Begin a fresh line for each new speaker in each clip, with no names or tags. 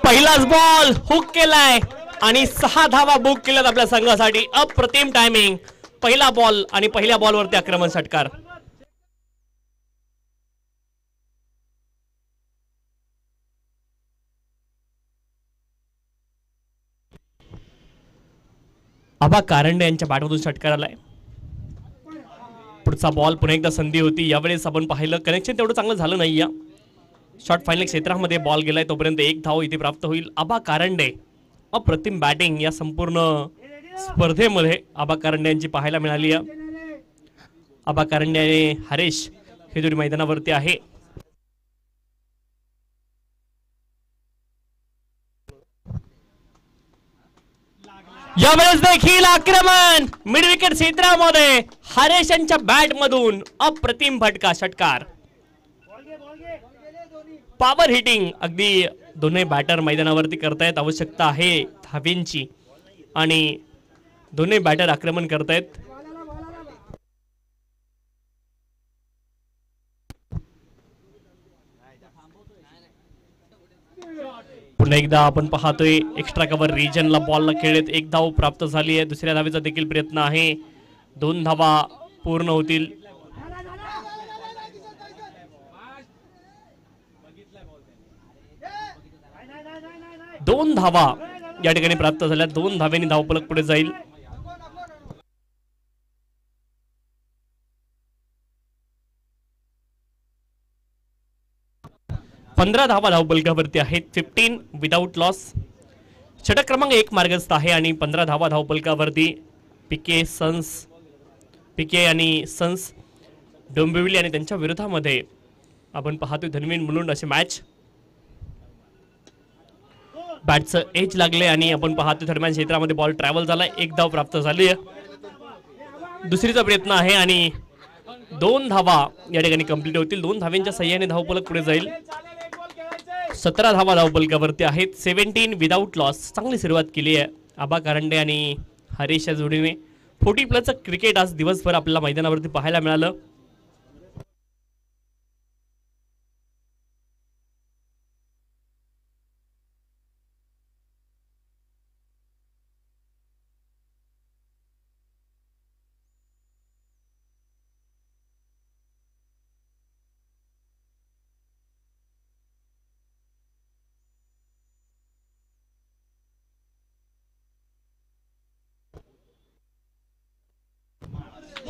पहिलाच ball hook केलाय आणि 6 धावा बुक केल्यात आपल्या संघासाठी. अप्रतिम टायमिंग. पहिला बॉल आणि पहिल्या बॉलवरती आक्रमण षटकार. आबा कारंडे यांच्या बॅटमधून षटकार आलाय. पुढचा बॉल पुन्हा एकदा संधी होती. यावेळेस आपण पाहिलं कनेक्शन तेवढं चांगलं झालं नाही. या शॉर्ट फायनल क्षेत्रामध्ये बॉल गेलाय तोपर्यंत 1 धाव इथे प्राप्त होईल. आबा कारंडे अप्रतिम बॅटिंग या संपूर्ण स्पर्धेमध्ये आबा कारंडे यांची पाहायला मिळाली. आबा कारंडे आणि हरेश हे दोन्ही मैदानावरती आहे. यावेळेस देखील आक्रमण मिड विकेट क्षेत्रामध्ये हरेश यांच्या बॅट मधून अप्रतिम फटका षटकार. पॉवर हिटिंग अगदी दोन्ही बॅटर मैदानावरती करतायत. आवश्यकता आहे धावेंची आणि दोन्ही बॅटर आक्रमण करतायत. पुन्हा एकदा आपण पाहतोय एक्स्ट्रा कव्हर रिजनला बॉलला खेळत 1 धाव प्राप्त झाली आहे. दुसऱ्या धावेचा देखील प्रयत्न आहे. 2 धावा पूर्ण होतील. 2 धावा या ठिकाणी प्राप्त झाल्या. 2 धावेने धावफलक पुढे जाईल. पंधरा धावा धावफलकावरती आहेत. 15 विदाउट लॉस. षटक क्रमांक 1 मार्गस्थ आहे आणि 15 धावा धावफलकावरती. पीके आणि सन्स डोंबिवली आणि त्यांच्या विरोधामध्ये आपण पाहतोय धनवीन मुलुंड अशी मॅच. बॅटचं एज लागले आणि आपण पाहतोय दरम्यान क्षेत्रामध्ये बॉल ट्रॅव्हल झाला. 1 धाव प्राप्त झाली. दुसरीचा प्रयत्न आहे आणि 2 धावा या ठिकाणी कंप्लीट होतील. 2 धाव्यांच्या सहाय्याने धावफलक पुढे जाईल. 17 धावा धावफलकावरती आहेत. 17 विदाउट लॉस. चांगली सुरुवात केली आहे आबा कारंडे आणि हरेश या जोडीने. 40+ क्रिकेट आज दिवसभर आपल्याला मैदानावरती पाहायला मिळालं.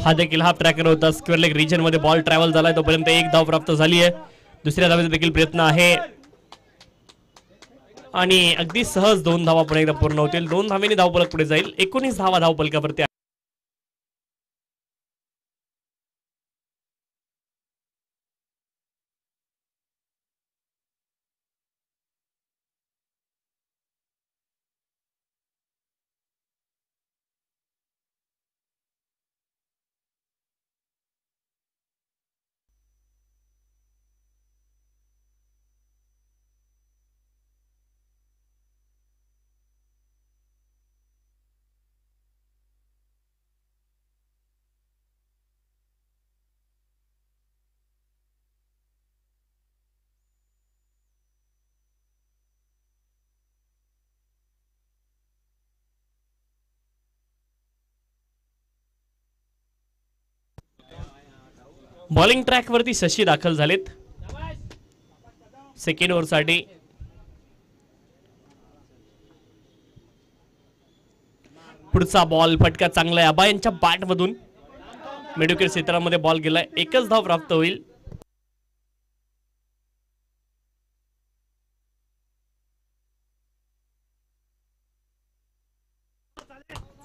हा देखील हाफ ट्रॅकर होता. स्क्वेअर लेग रिजन मध्ये बॉल ट्रॅव्हल झालाय तोपर्यंत 1 धाव प्राप्त झाली आहे. दुसऱ्या धावेचा देखील प्रयत्न आहे आणि अगदी सहज 2 धावा पुन्हा एकदा पूर्ण होतील. 2 धावेने धावफलक पुढे जाईल. 19 धावा धावफलकावरती. बॉलिंग ट्रॅक वरती शशी दाखल झालेत सेकंड ओव्हर साठी. पुढचा बॉल फटका चांगला आहे आबा यांच्या बॅट मधून. मिडविकेट क्षेत्रामध्ये बॉल गेलाय. 1च धाव प्राप्त होईल.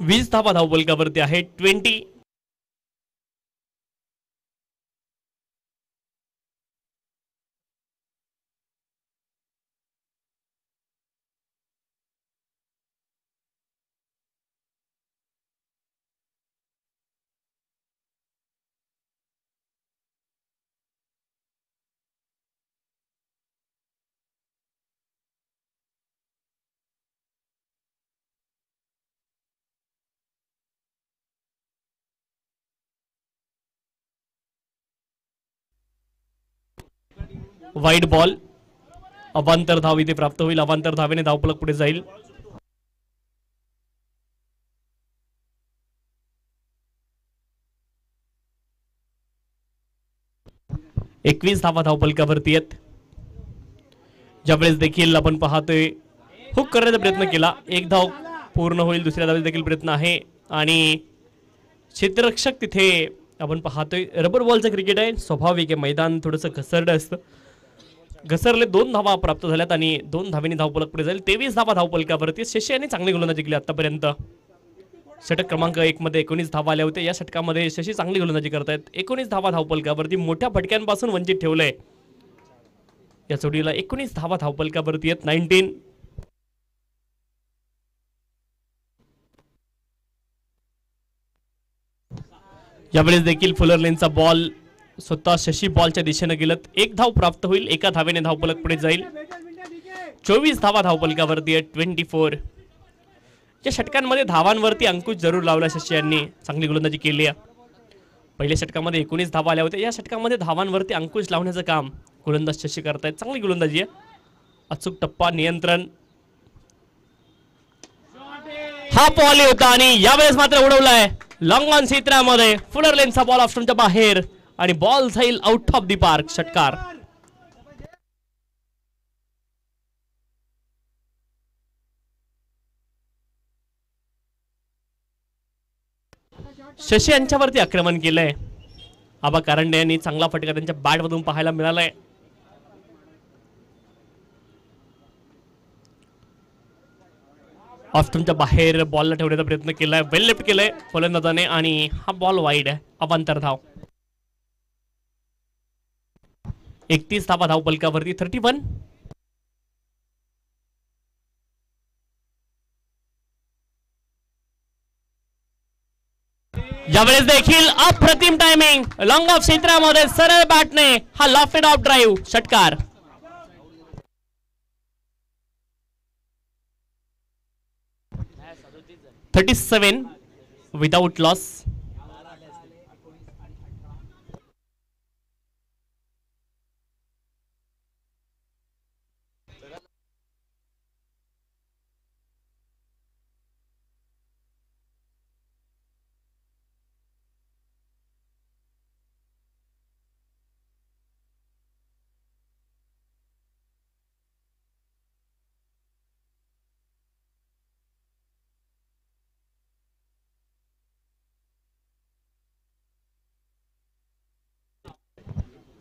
वीस धावा धावफलकावरती आहे. 20. वाईड बॉल अवांतर धाव इथे प्राप्त होईल. अवांतर धावेने धावफलक पुढे जाईल. एकवीस धावा धावफलकावरती आहेत. ज्यावेळेस देखील आपण पाहतोय हुक करण्याचा प्रयत्न केला, एक धाव पूर्ण होईल. दुसऱ्या धावेचा देखील प्रयत्न आहे आणि क्षेत्ररक्षक तिथे आपण पाहतोय. रबर बॉलचं क्रिकेट आहे, स्वाभाविक आहे मैदान थोडंसं घसरडं असतं. घसरले 2 धावा प्राप्त झाल्यात आणि 2 धावेने धावफलक पुढे जाईल. 23 धावा धावफलकावरती. शशी यांनी चांगली गोलंदाजी केली आतापर्यंत. षटक क्रमांक 1 मध्ये 19 धावा आल्या होत्या. या षटकामध्ये शशी चांगली गोलंदाजी करतायत. 19 धावा धावफलकावरती मोठ्या फटक्यांपासून वंचित ठेवलंय. या जोडीला 19 धावा धावफलकावरती आहेत. 19. यावेळेस देखील फुलर लेनचा बॉल स्वतः शशी बॉलच्या दिशेने गेलत. 1 धाव प्राप्त होईल. एका धावेने धावफलक पुढे जाईल. 24 धावा धावफलकावरती आहेत. 24. या षटकांमध्ये धावांवरती अंकुश जरूर लावला शशी यांनी. चांगली गोलंदाजी केली आहे. पहिल्या षटकामध्ये 19 धावा आल्या होत्या. या षटकामध्ये धावांवरती अंकुश लावण्याचं काम गोलंदाज शशी करतायत. चांगली गोलंदाजी आहे. अचूक टप्पा, नियंत्रण. हा बॉल होता आणि यावेळेस मात्र उडवलाय लॉंग ऑन क्षेत्रामध्ये. फुलर लेनचा बॉल ऑफ स्टंपच्या बाहेर आणि बॉल जाईल आउट ऑफ द पार्क. षटकार. शशी यांच्यावरती आक्रमण केलंय. आबा कारंडे यांनी चांगला फटका त्यांच्या बॅटमधून पाहायला मिळालाय. ऑफ स्टंपच्या बाहेर बॉलला ठेवण्याचा प्रयत्न केलाय. वेल लेफ्ट केलंय फलंदाजाने आणि हा बॉल वाईड आहे. अवांतर धाव. 31 धावा धावफलकावरती. 31. यावेळेस देखील अप्रतिम टायमिंग. लॉंग ऑफ क्षेत्रामध्ये सरळ बॅटने हा लॉफ्टेड ऑफ ड्राईव्ह. षटकार. $37 विदाउट लॉस.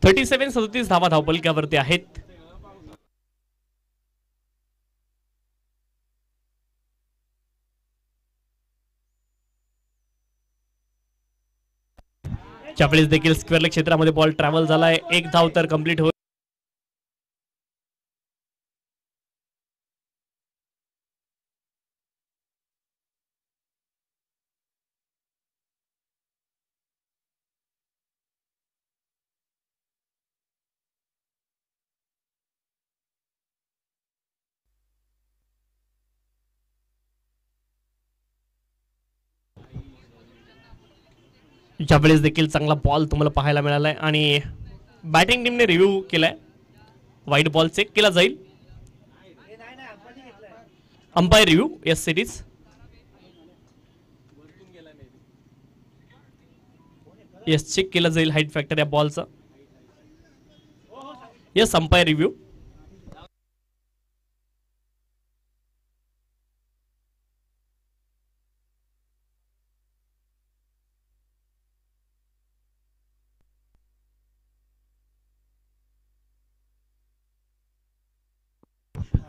$37 धावा धावफलकावरती आहेत. ज्यावेळेस देखील स्क्वेअर लेग क्षेत्रामध्ये बॉल ट्रॅव्हल झालाय. 1 धाव तर कंप्लीट होईल. ज्यावेळेस देखील चांगला बॉल तुम्हाला पाहायला मिळालाय आणि बॅटिंग टीमने रिव्ह्यू केलाय. वाईट बॉल चेक केला जाईल. Umpire review. येस सिटीज. येस चेक केला जाईल हाईट फॅक्टर या बॉलचा. Yes umpire review.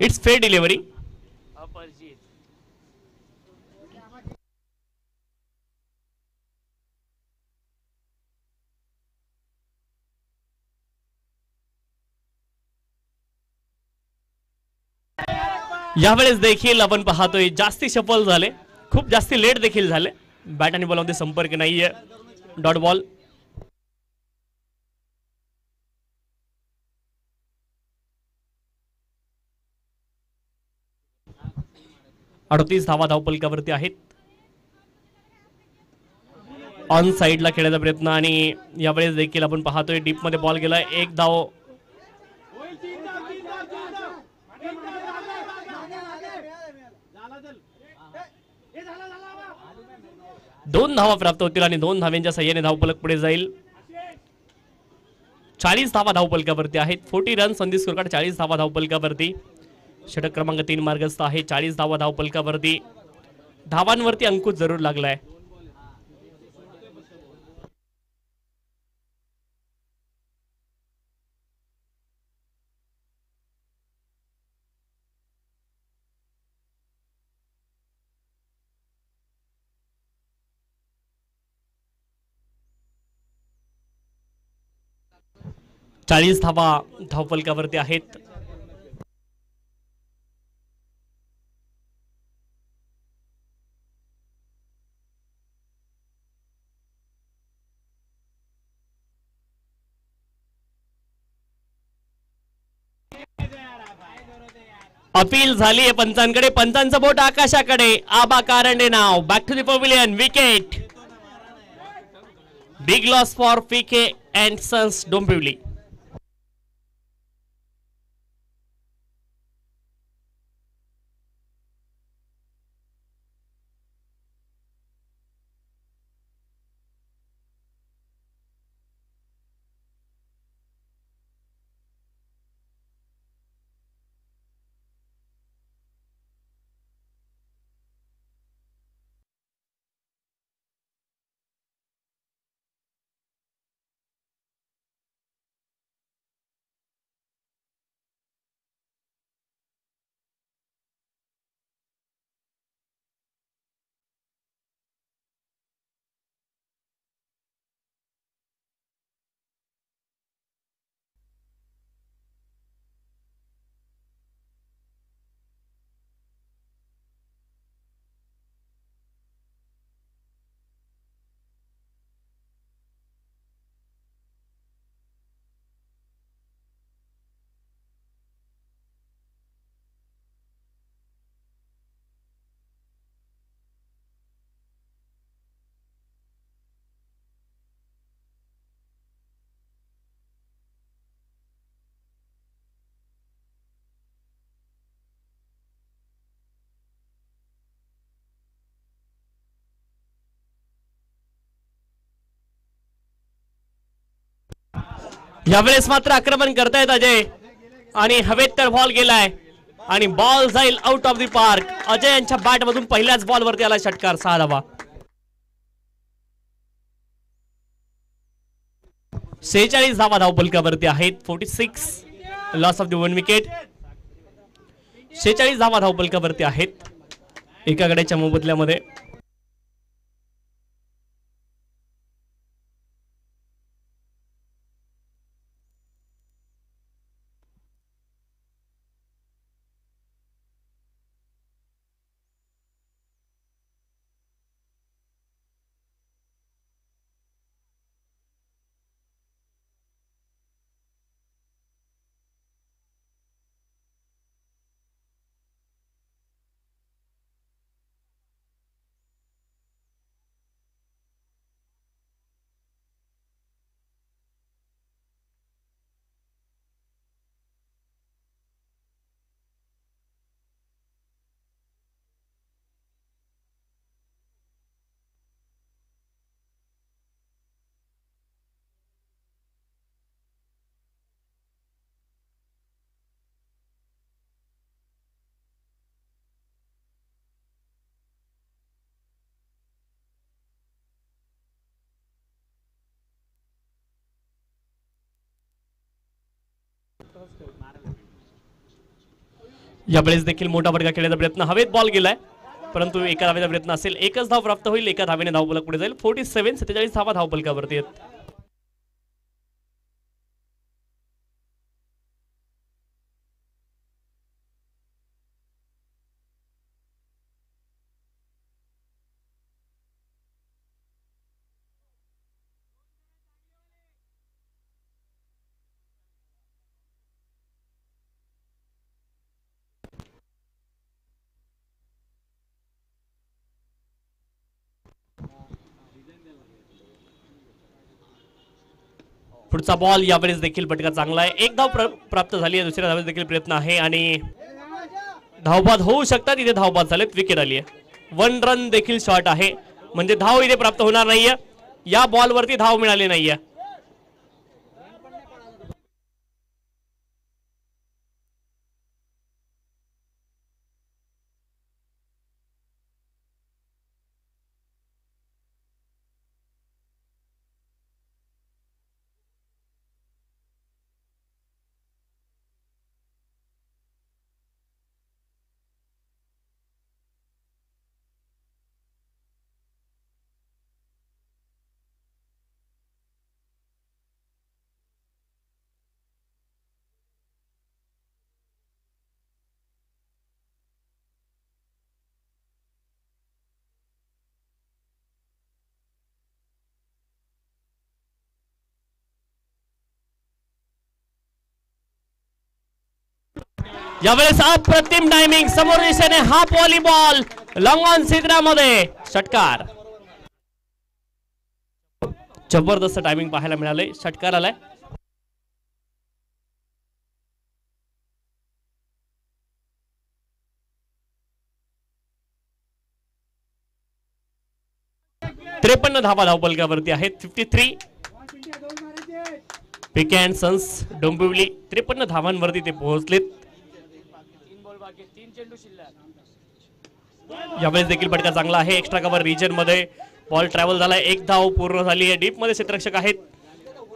It's fair delivery. यावेळेस देखील आपण पाहतोय जास्ती सफल झाले. खूप जास्ती लेट देखील झाले. बॅट आणि बॉलमध्ये संपर्क नाहीये. Dot ball. अडतीस धावा धावफलकावरती आहेत. ऑन साइडला खेळण्याचा प्रयत्न आणि यावेळेस देखील आपण पाहतोय डीप मध्ये बॉल गेलाय. 1 धाव. 2 धावा प्राप्त होतील आणि 2 धाव्यांच्या सहाय्याने धावफलक पुढे जाईल. 40 धावा धावफलकावरती आहेत. 40 runs on the score card. 40 धावा धावफलकावरती. षटक क्रमांक 3 मार्गस्थ आहे. 40 धावा धावफलकावरती. धावांवरती अंकुश जरूर लागलाय. चाळीस धावा धावफलकावरती आहेत. अपील झाली आहे पंचांकडे. पंचांचं बोट आकाशाकडे. आबा कारंडे नाव. Back to the pavilion. Wicket. Big loss for PK and sons Dombivli. यावेळेस मात्र आक्रमण करतायत अजय आणि हवेत तर बॉल गेलाय आणि बॉल जाईल out of the park. Ajay यांच्या बॅट मधून पहिल्याच बॉल वरती आला षटकार. 6 धावा. 46 धावा धावफलकावरती आहेत. 46 लॉस ऑफ द 1 विकेट. 46 धावा धावफलकावरती आहेत एका गड्याच्या मोबदल्यामध्ये. यावेळेस देखील मोठा फटका खेळण्याचा प्रयत्न. हवेत बॉल गेलाय परंतु एका धावेचा प्रयत्न असेल. एकच धाव प्राप्त होईल. एका धावेने धावफलक पुढे जाईल. 47 धावा धावफलकावरती आहेत. पुढचा बॉल यावेळेस देखील फटका चांगला आहे. एक धाव प्राप्त झाली आहे. दुसऱ्या धावेचा देखील प्रयत्न आहे आणि धावबाद होऊ शकतात. इथे धावबाद झालेत. विकेट आली आहे. 1 रन देखील शॉट आहे म्हणजे धाव इथे प्राप्त होणार नाहीये. या बॉलवरती धाव मिळाली नाहीये. यावेळेस अप्रतिम टायमिंग समोर दिशेने हाफ व्हॉलीबॉल लॉंग ऑन क्षेत्रामध्ये षटकार. जबरदस्त टायमिंग पाहायला मिळाले. षटकार आलाय. त्रेपन्न धावा धावपलकावरती आहेत. 53. पिके अँड सन्स डोंबिवली 53 धावांवरती ते पोहोचलेत. यावेळेस देखील फटका चांगला आहे. एक्स्ट्रा कव्हर रिजन मध्ये बॉल ट्रॅव्हल झालाय. एक धाव पूर्ण झाली आहे. डीप मध्ये क्षेत्ररक्षक आहेत.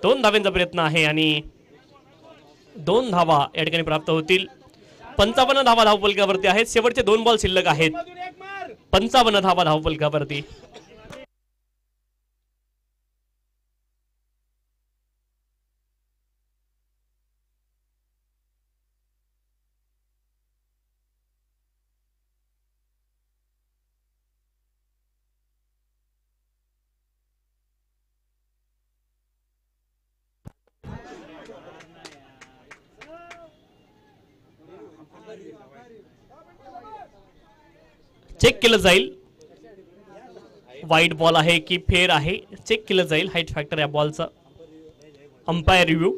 2 धावांचा प्रयत्न आहे आणि 2 धावा या ठिकाणी प्राप्त होतील. 55 धावा धावपलकावरती आहेत. शेवटचे 2 बॉल शिल्लक आहेत. 55 धावा धावपलकावरती. चेक केलं जाईल. वाईट बॉल आहे की फेर आहे चेक केलं जाईल. हाईट फॅक्टर या बॉलचा अंपायर रिव्ह्यू.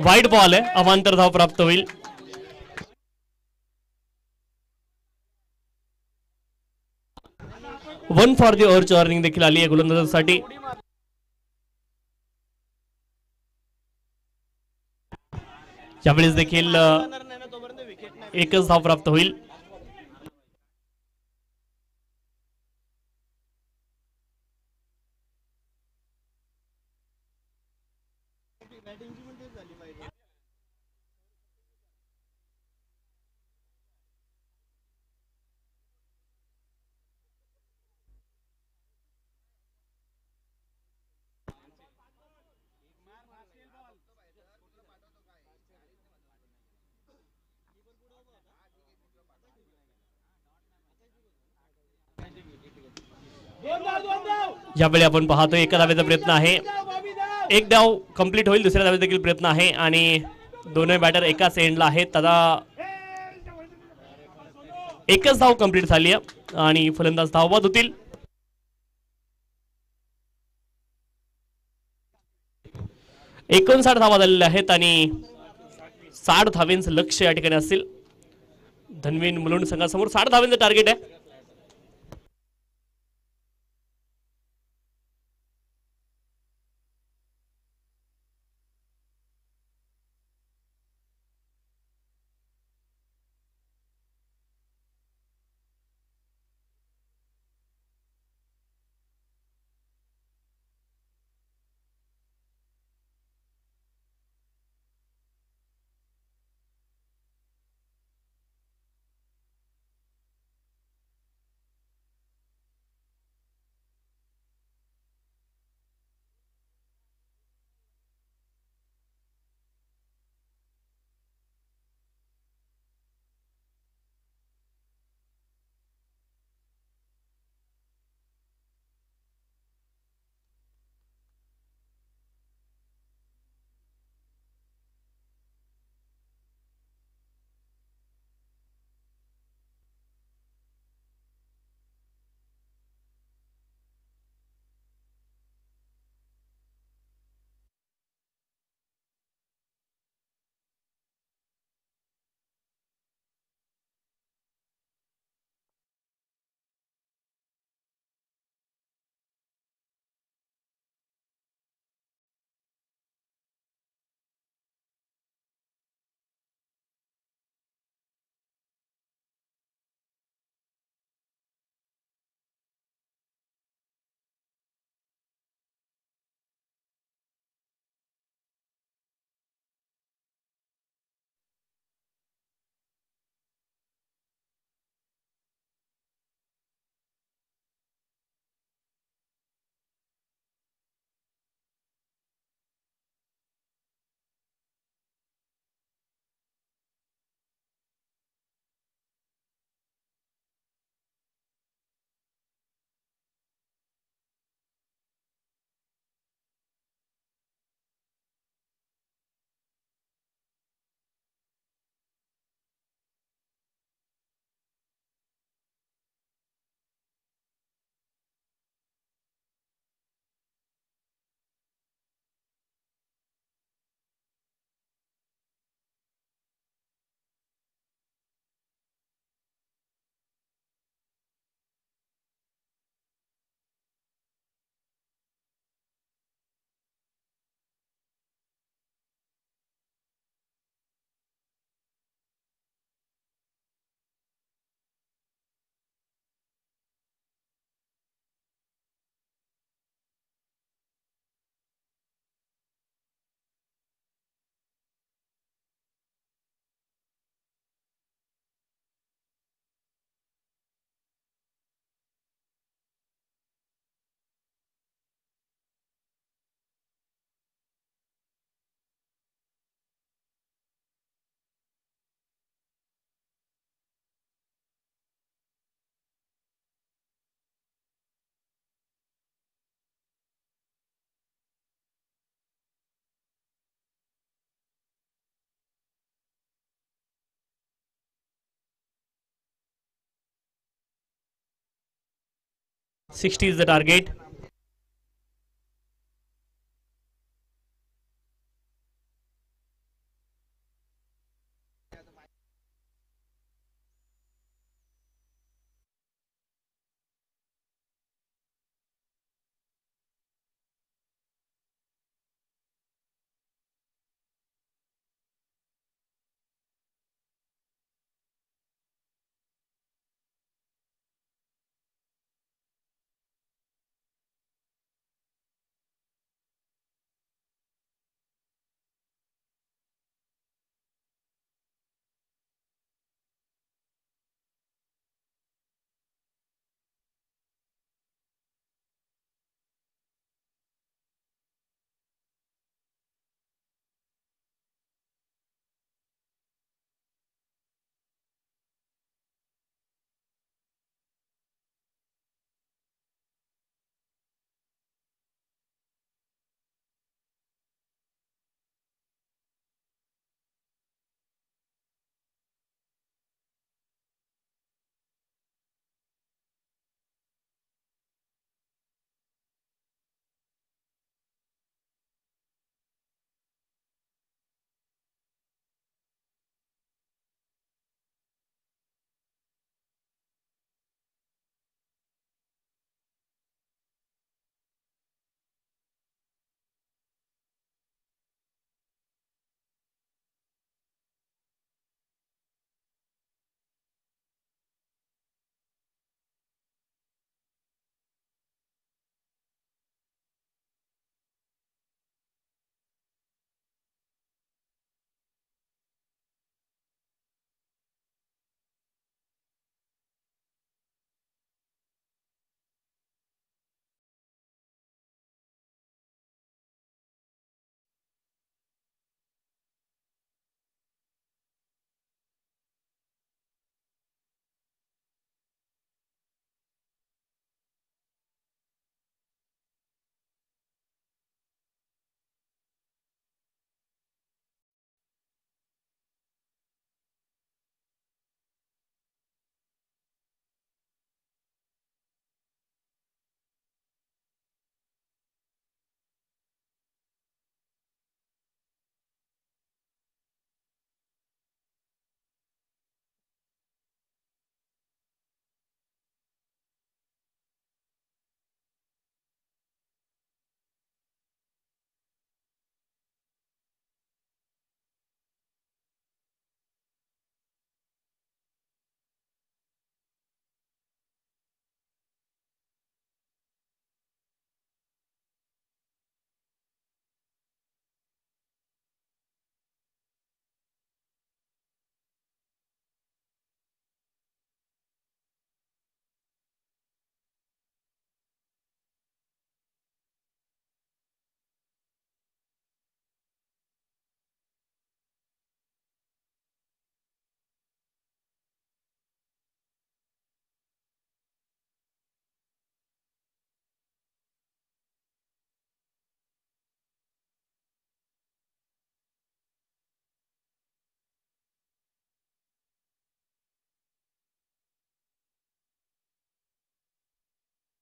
वाईट बॉल आहे. अवांतर धाव प्राप्त होईल. वन फॉर दी ओव्हरची वॉर्निंग देखील आली आहे गोलंदाजांसाठी. यावेळेस देखील एकच धाव प्राप्त होईल. यावेळी आपण पाहतो एका धावेचा प्रयत्न आहे. एक डाव कंप्लीट होईल. दुसऱ्या धावेचा देखील प्रयत्न आहे आणि दोन्ही बॅटर एकाच एंडला आहेत. आता एकच धाव कंप्लीट झाली आहे आणि फलंदाज धावबाद होतील. 59 धावा झालेल्या आहेत आणि 60 धावेंचं लक्ष या ठिकाणी असेल. धनवीन मुलुंड संघासमोर 60 धावेंचं टार्गेट आहे. 60 is the target.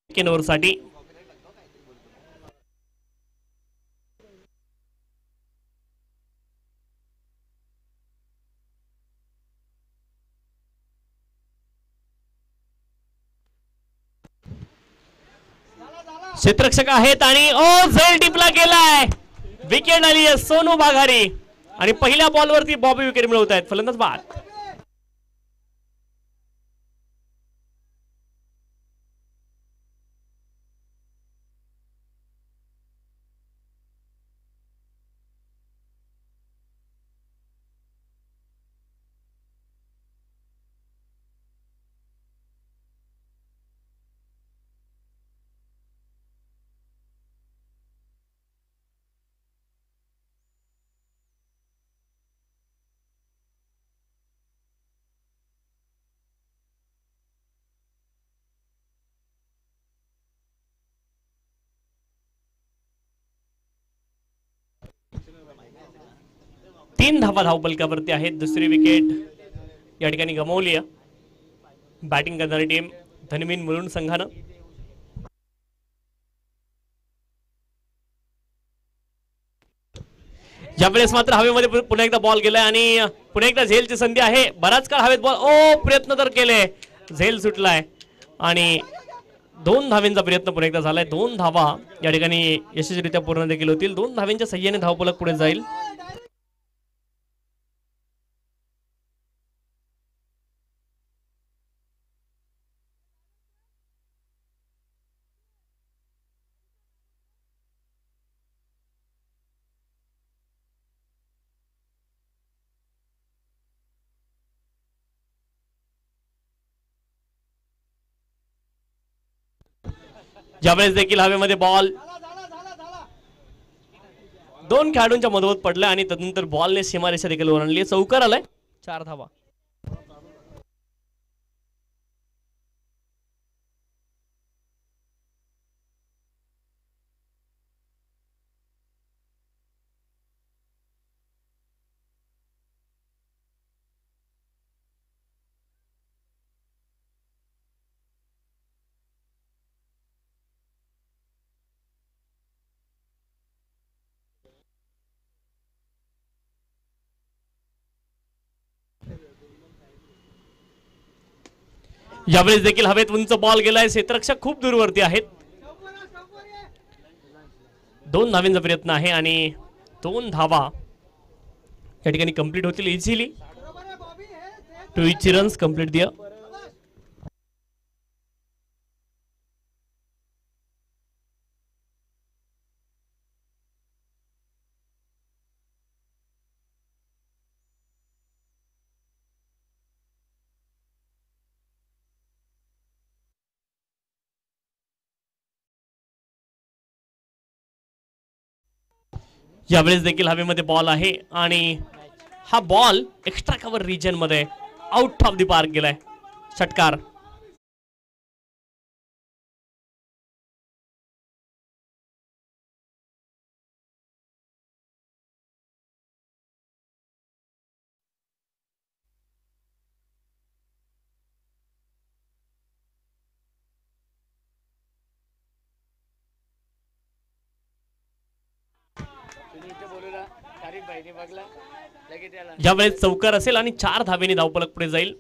सेकंड ओव्हरसाठी क्षेत्ररक्षक आहेत आणि झेल टिपला गेलाय. विकेट आली आहे सोनू बाघारी आणि पहिल्या बॉलवरती बॉबी विकेट मिळवत आहेत फलंदाज बाद. तीन धावा धावपलकावरती आहेत. दुसरी विकेट या ठिकाणी गमावली आहे. बॅटिंग करणारी टीम धनवीन मुलुंड संघानं. यावेळेस मात्र हवेमध्ये पुन्हा एकदा बॉल गेलाय आणि पुन्हा एकदा झेलची संधी आहे. बराच काळ हवेत बॉल, प्रयत्न तर केले, झेल सुटलाय आणि 2 धावेंचा प्रयत्न पुन्हा एकदा झालाय. 2 धावा या ठिकाणी यशस्वीरित्या पूर्ण देखील होतील. 2 धावेंच्या सहाय्याने धावफलक पुढे जाईल. ज्यावेळेस देखील हवेमध्ये बॉल 2 खेळाडूंच्या मधोमध पडला आणि त्यानंतर बॉलने सीमारेषा देखील ओलांडली. चौकार आलाय, 4 धावा. यावेळेस देखील हवेत उंच बॉल गेलाय. क्षेत्ररक्षक खूप दूरवरती आहेत. 2 धावेंचा प्रयत्न आहे आणि 2 धावा या ठिकाणी कंप्लीट होतील इझिली. 2 इची रन्स कंप्लीट दिया. यावेळेस देखील हवेमध्ये बॉल आहे आणि हा बॉल एक्स्ट्रा कव्हर रिजन मध्ये आउट ऑफ द पार्क गेलाय. षटकार. यावेळेस चौकार असेल आणि 4 धावेने धावफलक पुढे जाईल.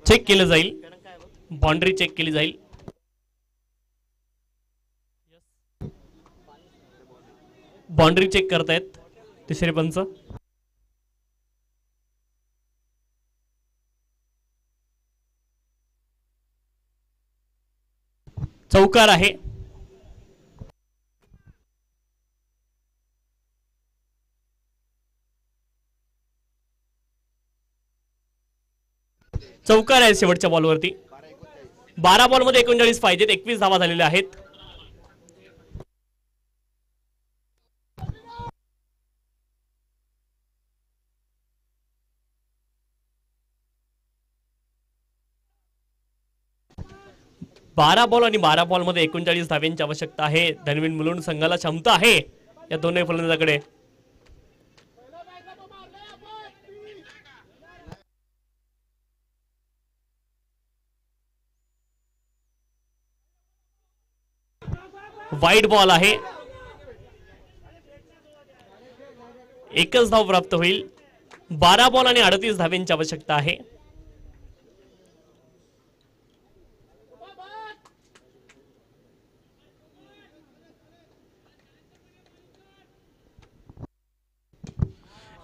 चेक केलं जाईल, बाउंड्री चेक केली जाईल. बाउंड्री चेक करतायत तिसरे पंच. चौकार आहे. चौकार आहे शेवटच्या बॉलवरती. 12 बॉलमध्ये 39 पाहिजेत. 21 धावा झालेल्या आहेत. बारा बॉल आणि 12 बॉल मध्ये 39 धाव्यांची आवश्यकता आहे. धनवीन मुलुंड संघाला क्षमता आहे या दोन्ही फलंदाजाकडे. वाईड बॉल आहे. एकच धाव प्राप्त होईल. 12 बॉल आणि 38 धाव्यांची आवश्यकता आहे.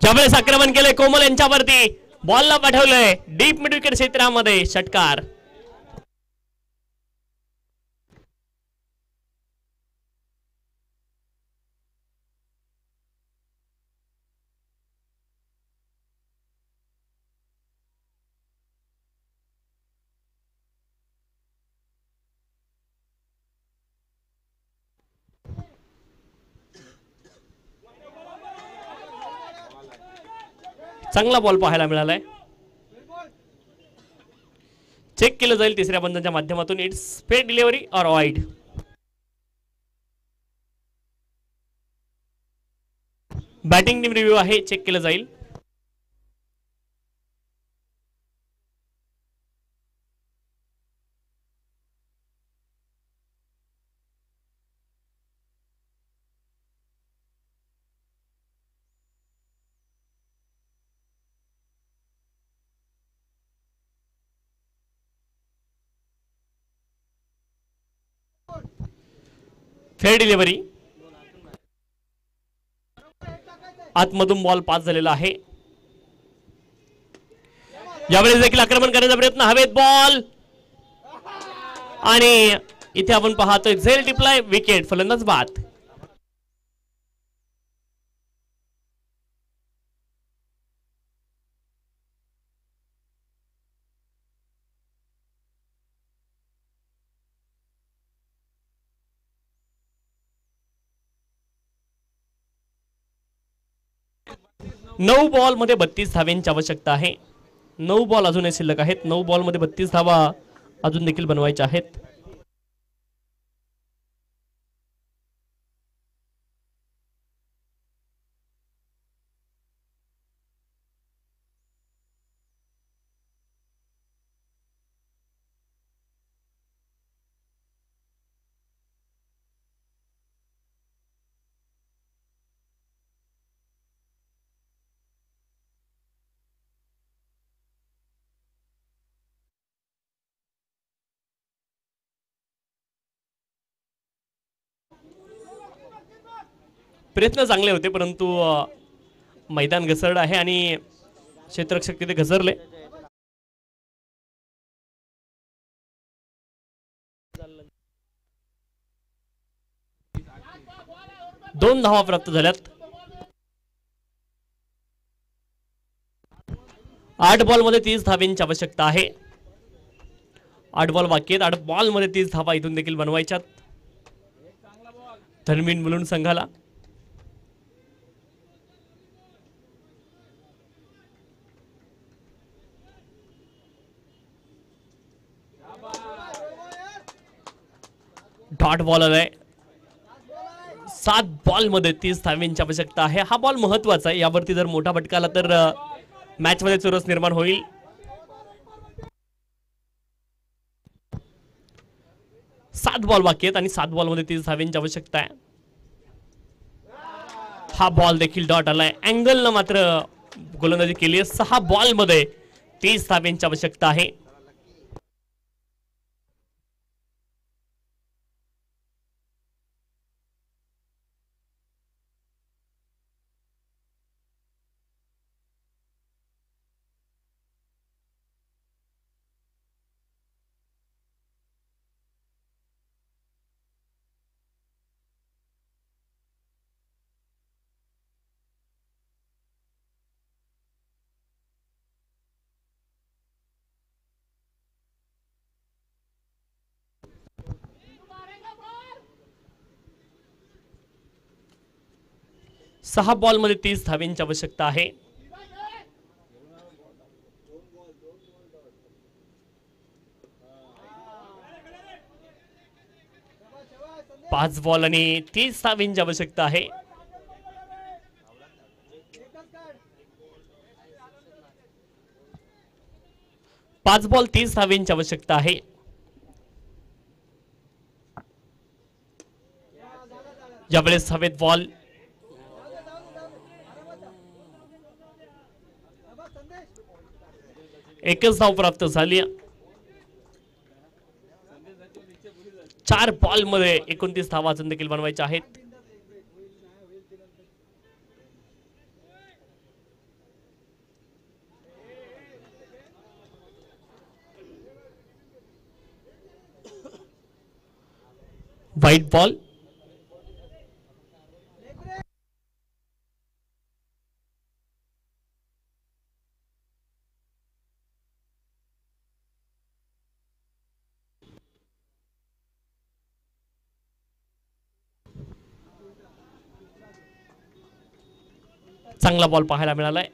ज्यावेळेस आक्रमण केले कोमल यांच्यावरती, बॉलला पाठवलंय डीप मिड विकेट क्षेत्रामध्ये. षटकार. चांगला बॉल पाहायला मिळालाय. चेक केलं जाईल तिसऱ्या बंधाच्या माध्यमातून. इट्स स्पेड डिलिव्हरी और वाईड. बॅटिंग टीम रिव्ह्यू आहे, चेक केलं जाईल. फेअर डिलिव्हरी, आतमधून बॉल पास झालेला आहे. यावेळेस देखील आक्रमण करण्याचा प्रयत्न, हवेत बॉल आणि इथे आपण पाहतोय झेल टिपलाय, विकेट, फलंदाज बाद. नऊ बॉल मध्ये 32 धाव्यांची आवश्यकता आहे. 9 बॉल अजूनही शिल्लक आहेत. 9 बॉल मध्ये 32 धावा अजून देखील बनवायच्या आहेत. प्रयत्न चांगले होते, परंतु मैदान घसरलं आहे आणि क्षेत्ररक्षक तिथे घसरले. दोन धावा प्राप्त झाल्यात. 8 बॉल मध्ये 30 धाव्यांची आवश्यकता आहे. 8 बॉल बाकी आहेत. 8 बॉल मध्ये 30 धावा इथून देखील बनवायच्यात धर्मीन मुलुंड संघाला. डॉट बॉल आलाय. 7 बॉल मध्ये 30 धाव्यांची आवश्यकता आहे. हा बॉल महत्वाचा आहे, यावरती जर मोठा फटका आला तर मॅच मध्ये चुरस निर्माण होईल. 7 बॉल बाकी आहेत आणि 7 बॉल मध्ये 30 धाव्यांची आवश्यकता आहे. हा बॉल देखील डॉट आलाय. अँगल न मात्र गोलंदाजी केली आहे. 6 बॉल मध्ये 30 धाव्यांची आवश्यकता आहे. सहा बॉल मध्ये 30 धाव्यांची आवश्यकता आहे. 5 बॉल आणि 30 धाव्यांची आवश्यकता आहे. 5 बॉल 30 धाव्यांची आवश्यकता आहे. यावेळेस हवेत बॉल, एकच धाव प्राप्त झाली. 4 बॉल मध्ये 29 धावा अजून देखील बनवायच्या आहेत. व्हाईट बॉल, चांगला बॉल पाहायला मिळालाय.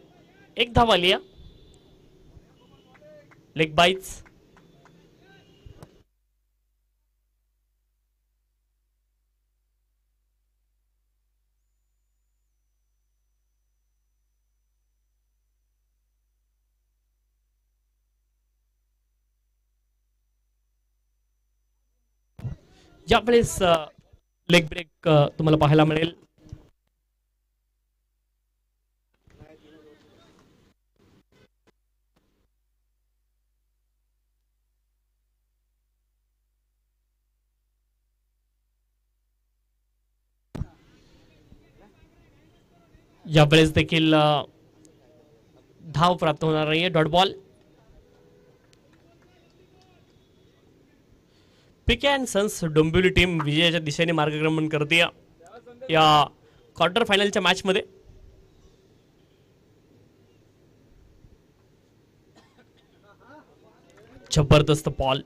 एक धाव आली. लेग बाईट्स, यावेळेस लेग ब्रेक तुम्हाला पाहायला मिळेल. यावेळेस देखील धाव प्राप्त होणार नाहीये. Dot ball. PK and sons Dombivli team विजयाच्या दिशेने मार्गक्रमण करते या क्वार्टर फायनलच्या मॅच मध्ये. जबरदस्त बॉल.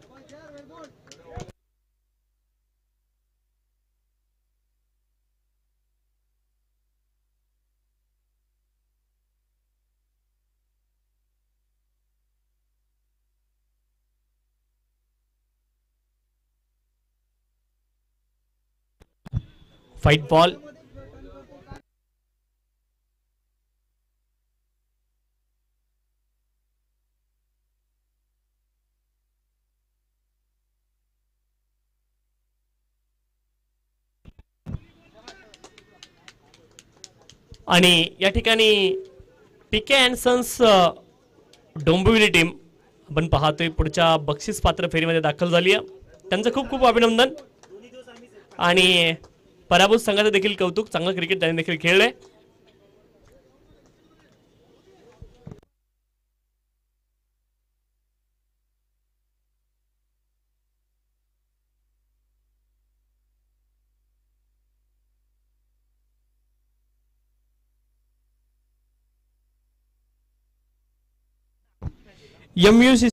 Fight ball. आणि या ठिकाणी पीके अँड सन्स डोंबिवली टीम आपण पाहतोय पुढच्या बक्षीस पात्र फेरीमध्ये दाखल झाली आहे. त्यांचं खूप खूप अभिनंदन. आणि पराभूत संघाचं देखील कौतुक. चांगलं क्रिकेट त्यांनी देखील खेळलंय. MUC